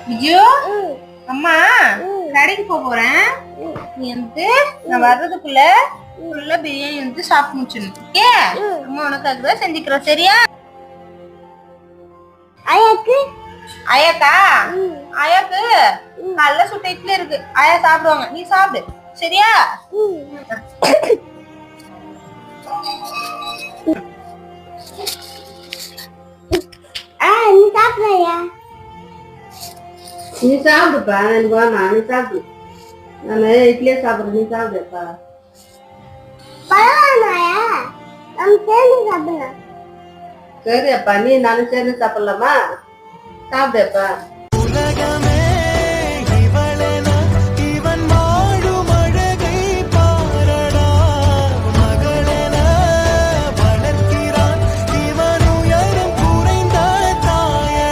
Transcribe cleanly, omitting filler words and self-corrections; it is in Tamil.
விஜு, அம்மா கடைக்கு போறேன். நீ வந்து நான் வர்றதுக்குள்ள ஃபுல்லா பிரியாணி வந்து சாப்பிட்டு முடிச்சிடணும். ஓகே? அம்மா உனக்காக தான் செஞ்சுக்கிறோம். சரியா? ஆயாக்கு ஆயாக்கா ஆயாக்கு நல்ல சுட்ட இட்லி இருக்கு. ஆயா சாப்பிடுவாங்க. நீ சாப்பிடு. சரியா? நீ சாப்பிடுறியா? நீ சாப்பிடுப்பா. நீ சாப்பிடு. நான் இட்லியே சாப்பிடுறேன். நீ சாப்பிடுப்பா. பரவாயில்லையா? நம்ம சேர்ந்து சாப்பிடலாம். சரி அப்பா, நீ நானும் சேர்ந்து சாப்பிடலாமா? சாப்பிடுப்பா.